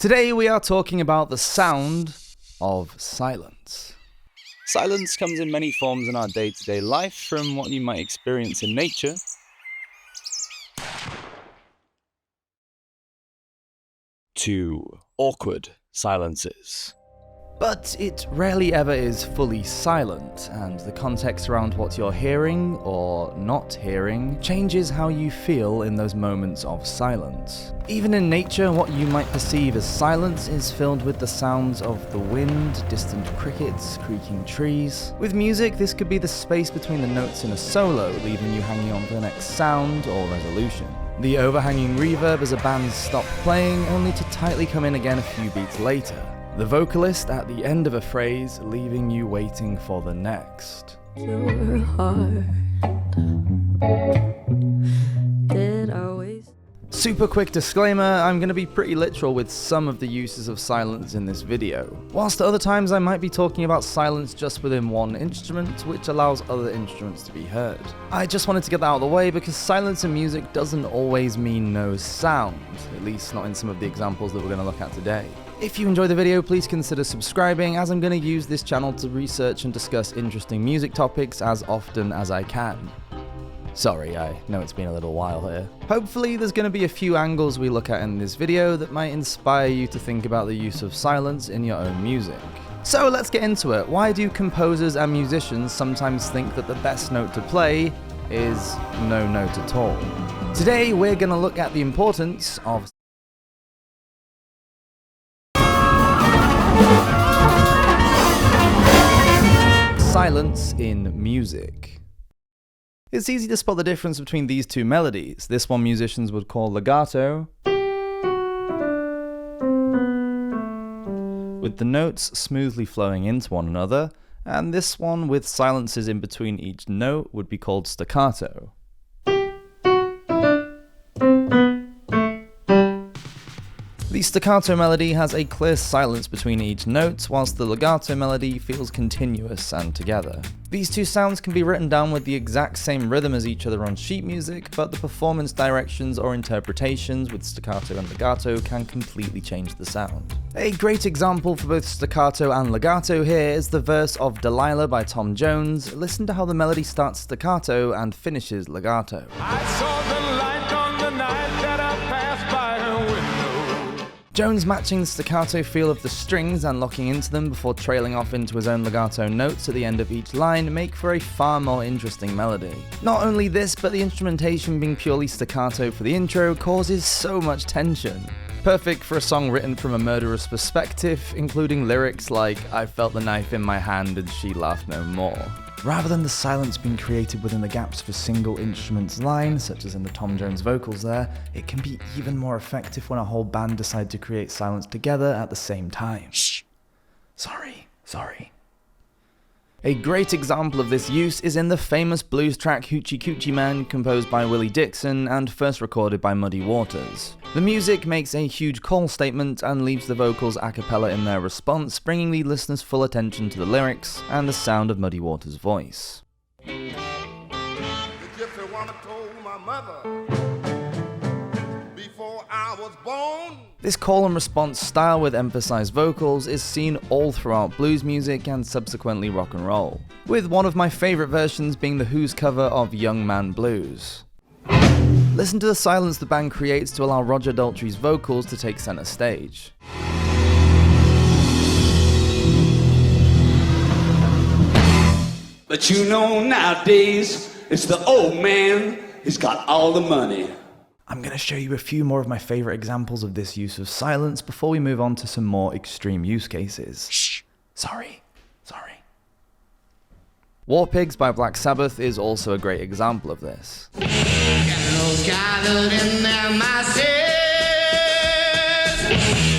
Today we are talking about the sound of silence. Silence comes in many forms in our day-to-day life, from what you might experience in nature to awkward silences. But it rarely ever is fully silent, and the context around what you're hearing or not hearing changes how you feel in those moments of silence. Even in nature, what you might perceive as silence is filled with the sounds of the wind, distant crickets, creaking trees. With music, this could be the space between the notes in a solo, leaving you hanging on for the next sound or resolution. The overhanging reverb as a band stops playing, only to tightly come in again a few beats later. The vocalist at the end of a phrase, leaving you waiting for the next. Your heart did always. Super quick disclaimer, I'm going to be pretty literal with some of the uses of silence in this video. Whilst at other times I might be talking about silence just within one instrument, which allows other instruments to be heard. I just wanted to get that out of the way because silence in music doesn't always mean no sound, at least not in some of the examples that we're going to look at today. If you enjoy the video, please consider subscribing, as I'm going to use this channel to research and discuss interesting music topics as often as I can. Sorry, I know it's been a little while here. Hopefully there's going to be a few angles we look at in this video that might inspire you to think about the use of silence in your own music. So let's get into it. Why do composers and musicians sometimes think that the best note to play is no note at all? Today we're going to look at the importance of silence in music. It's easy to spot the difference between these two melodies. This one musicians would call legato, with the notes smoothly flowing into one another, and this one with silences in between each note would be called staccato. The staccato melody has a clear silence between each note, whilst the legato melody feels continuous and together. These two sounds can be written down with the exact same rhythm as each other on sheet music, but the performance directions or interpretations with staccato and legato can completely change the sound. A great example for both staccato and legato here is the verse of Delilah by Tom Jones. Listen to how the melody starts staccato and finishes legato. I saw the light on the night that I passed by her window. Jones matching the staccato feel of the strings and locking into them before trailing off into his own legato notes at the end of each line make for a far more interesting melody. Not only this, but the instrumentation being purely staccato for the intro causes so much tension. Perfect for a song written from a murderous perspective, including lyrics like, "I felt the knife in my hand and she laughed no more." Rather than the silence being created within the gaps of a single instrument's line, such as in the Tom Jones vocals there, it can be even more effective when a whole band decide to create silence together at the same time. Shh. Sorry. A great example of this use is in the famous blues track Hoochie Coochie Man, composed by Willie Dixon and first recorded by Muddy Waters. The music makes a huge call statement and leaves the vocals a cappella in their response, bringing the listener's full attention to the lyrics and the sound of Muddy Waters' voice. The gypsy woman told my mother before I was born. This call and response style with emphasized vocals is seen all throughout blues music and subsequently rock and roll, with one of my favorite versions being the Who's cover of Young Man Blues. Listen to the silence the band creates to allow Roger Daltrey's vocals to take center stage. But you know nowadays, it's the old man who's got all the money. I'm going to show you a few more of my favorite examples of this use of silence before we move on to some more extreme use cases. Shh. Sorry. War Pigs by Black Sabbath is also a great example of this.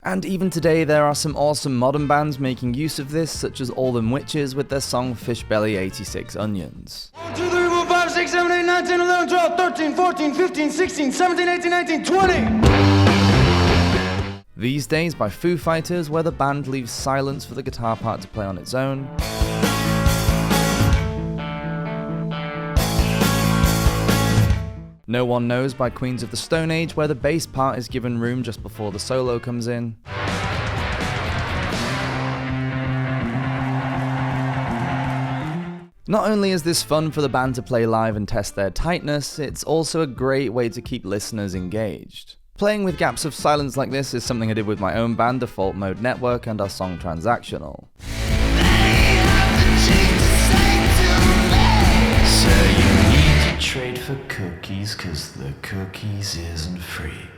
And even today there are some awesome modern bands making use of this, such as All Them Witches with their song Fishbelly 86 Onions. 1, 2, 3, 4, 5, 6, 7, 8, 9, 10, 11, 12, 13, 14, 15, 16, 17, 18, 19, 20! These Days by Foo Fighters, where the band leaves silence for the guitar part to play on its own. No One Knows by Queens of the Stone Age, where the bass part is given room just before the solo comes in. Not only is this fun for the band to play live and test their tightness, it's also a great way to keep listeners engaged. Playing with gaps of silence like this is something I did with my own band, Default Mode Network, and our song Transactional. So you need to trade for cookies, 'cause the cookies isn't free.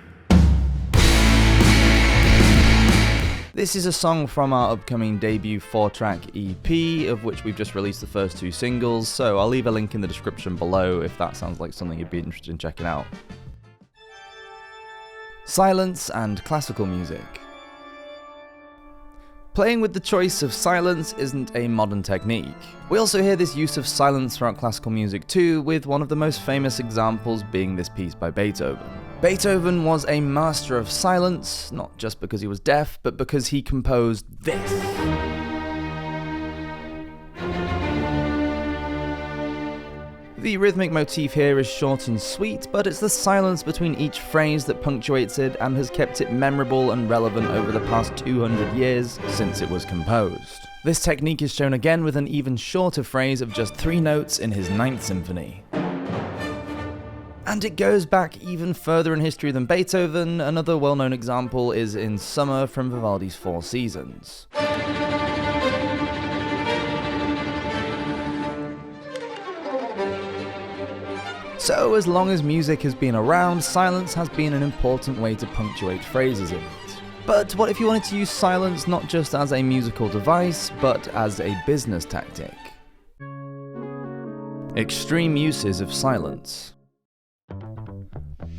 This is a song from our upcoming debut 4-track EP, of which we've just released the first 2 singles, so I'll leave a link in the description below if that sounds like something you'd be interested in checking out. Silence and classical music. Playing with the choice of silence isn't a modern technique. We also hear this use of silence throughout classical music too, with one of the most famous examples being this piece by Beethoven. Beethoven was a master of silence, not just because he was deaf, but because he composed this. The rhythmic motif here is short and sweet, but it's the silence between each phrase that punctuates it and has kept it memorable and relevant over the past 200 years since it was composed. This technique is shown again with an even shorter phrase of just 3 notes in his 9th Symphony. And it goes back even further in history than Beethoven. Another well-known example is in Summer from Vivaldi's 4 Seasons. So, as long as music has been around, silence has been an important way to punctuate phrases in it. But what if you wanted to use silence not just as a musical device, but as a business tactic? Extreme uses of silence.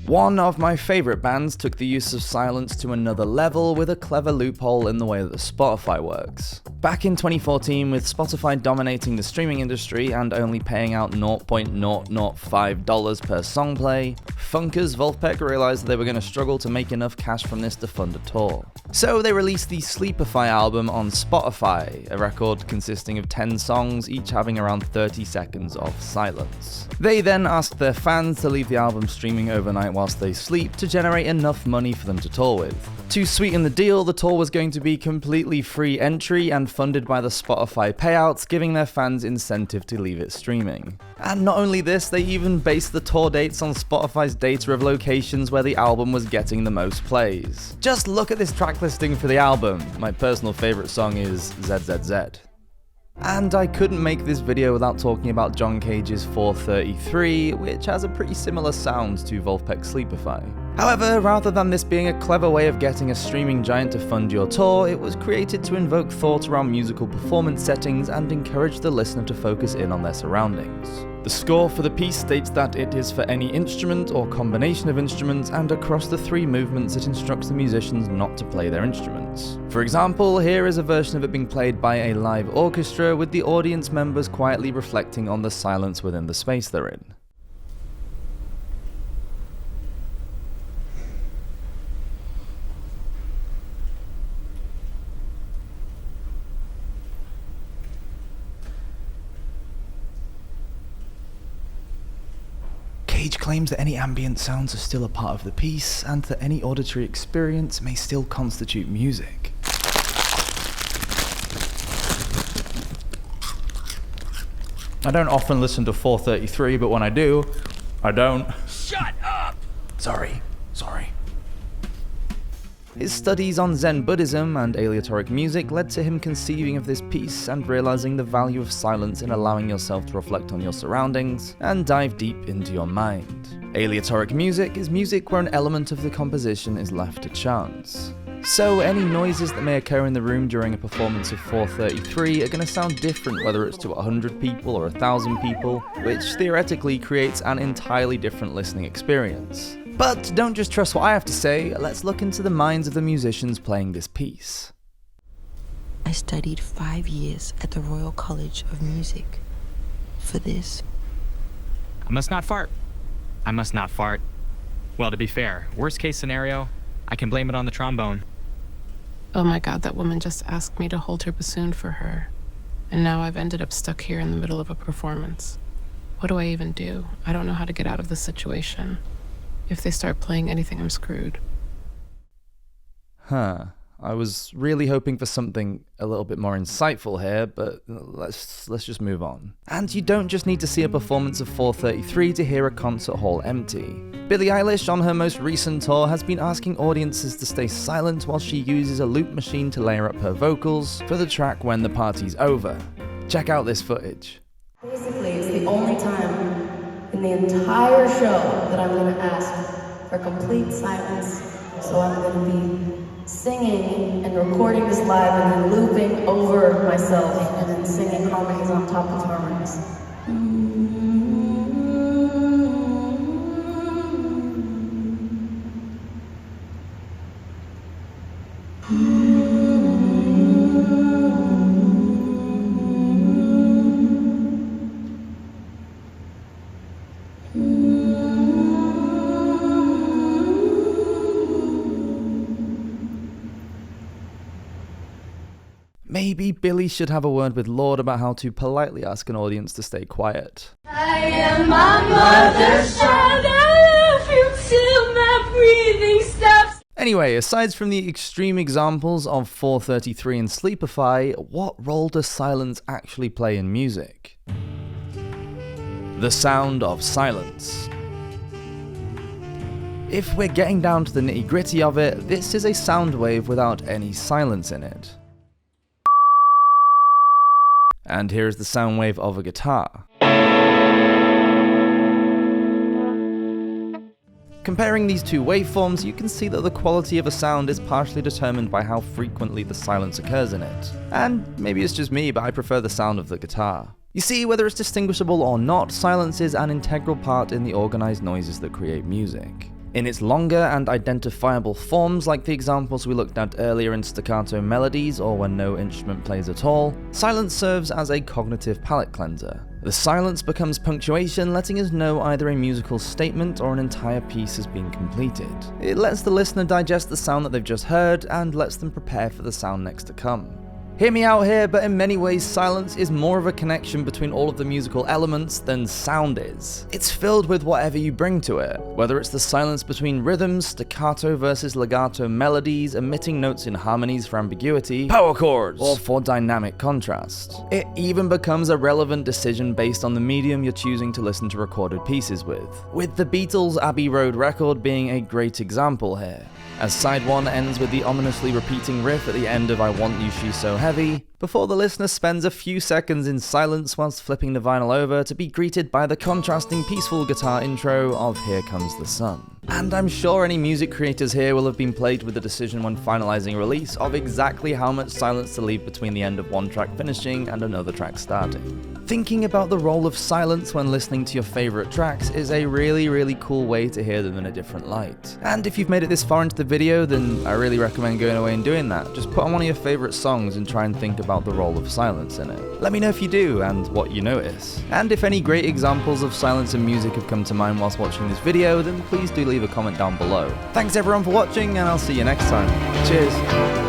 One of my favourite bands took the use of silence to another level with a clever loophole in the way that Spotify works. Back in 2014, with Spotify dominating the streaming industry and only paying out $0.005 per song play, Funkers Wolfpack realised that they were going to struggle to make enough cash from this to fund a tour. So they released the Sleepify album on Spotify, a record consisting of 10 songs, each having around 30 seconds of silence. They then asked their fans to leave the album streaming overnight whilst they sleep to generate enough money for them to tour with. To sweeten the deal, the tour was going to be completely free entry and funded by the Spotify payouts, giving their fans incentive to leave it streaming. And not only this, they even based the tour dates on Spotify's data of locations where the album was getting the most plays. Just look at this track listing for the album. My personal favourite song is ZZZ. And I couldn't make this video without talking about John Cage's 433, which has a pretty similar sound to Wolfpack's Sleepify. However, rather than this being a clever way of getting a streaming giant to fund your tour, it was created to invoke thought around musical performance settings and encourage the listener to focus in on their surroundings. The score for the piece states that it is for any instrument or combination of instruments, and across the 3 movements it instructs the musicians not to play their instruments. For example, here is a version of it being played by a live orchestra, with the audience members quietly reflecting on the silence within the space they're in. Cage claims that any ambient sounds are still a part of the piece, and that any auditory experience may still constitute music. I don't often listen to 433, but when I do, I don't. Shut up! Sorry. His studies on Zen Buddhism and aleatoric music led to him conceiving of this piece and realizing the value of silence in allowing yourself to reflect on your surroundings and dive deep into your mind. Aleatoric music is music where an element of the composition is left to chance. So any noises that may occur in the room during a performance of 433 are going to sound different whether it's to 100 people or 1,000 people, which theoretically creates an entirely different listening experience. But don't just trust what I have to say, let's look into the minds of the musicians playing this piece. I studied 5 years at the Royal College of Music for this. I must not fart. Well, to be fair, worst case scenario, I can blame it on the trombone. Oh my God, that woman just asked me to hold her bassoon for her. And now I've ended up stuck here in the middle of a performance. What do I even do? I don't know how to get out of this situation. If they start playing anything, I'm screwed. I I was really hoping for something a little bit more insightful here, but let's just move on. And you don't just need to see a performance of 433 to hear a concert hall empty. Billie Eilish on her most recent tour has been asking audiences to stay silent while she uses a loop machine to layer up her vocals for the track When the Party's Over. Check out this footage. Basically, it's the only time in the entire show that I'm going to ask for complete silence. So I'm going to be singing and recording this live and then looping over myself and then singing harmonies on top of harmonies. Maybe Billie should have a word with Lord about how to politely ask an audience to stay quiet. I am my mother's child. I love you till my breathing stops. Anyway, aside from the extreme examples of 433 and Sleepify, what role does silence actually play in music? The sound of silence. If we're getting down to the nitty-gritty of it, this is a sound wave without any silence in it. And here is the sound wave of a guitar. Comparing these two waveforms, you can see that the quality of a sound is partially determined by how frequently the silence occurs in it. And maybe it's just me, but I prefer the sound of the guitar. You see, whether it's distinguishable or not, silence is an integral part in the organized noises that create music. In its longer and identifiable forms, like the examples we looked at earlier in staccato melodies or when no instrument plays at all, silence serves as a cognitive palate cleanser. The silence becomes punctuation, letting us know either a musical statement or an entire piece has been completed. It lets the listener digest the sound that they've just heard and lets them prepare for the sound next to come. Hear me out here, but in many ways silence is more of a connection between all of the musical elements than sound is. It's filled with whatever you bring to it, whether it's the silence between rhythms, staccato versus legato melodies, omitting notes in harmonies for ambiguity, power chords, or for dynamic contrast. It even becomes a relevant decision based on the medium you're choosing to listen to recorded pieces with the Beatles' Abbey Road record being a great example here, as side 1 ends with the ominously repeating riff at the end of I Want You She's So Heavy, before the listener spends a few seconds in silence whilst flipping the vinyl over to be greeted by the contrasting peaceful guitar intro of Here Comes the Sun. And I'm sure any music creators here will have been plagued with the decision when finalizing a release of exactly how much silence to leave between the end of one track finishing and another track starting. Thinking about the role of silence when listening to your favorite tracks is a really cool way to hear them in a different light. And if you've made it this far into the video, then I really recommend going away and doing that. Just put on one of your favorite songs and try and think about the role of silence in it. Let me know if you do and what you notice. And if any great examples of silence in music have come to mind whilst watching this video, then please do leave a comment down below. Thanks everyone for watching, and I'll see you next time. Cheers!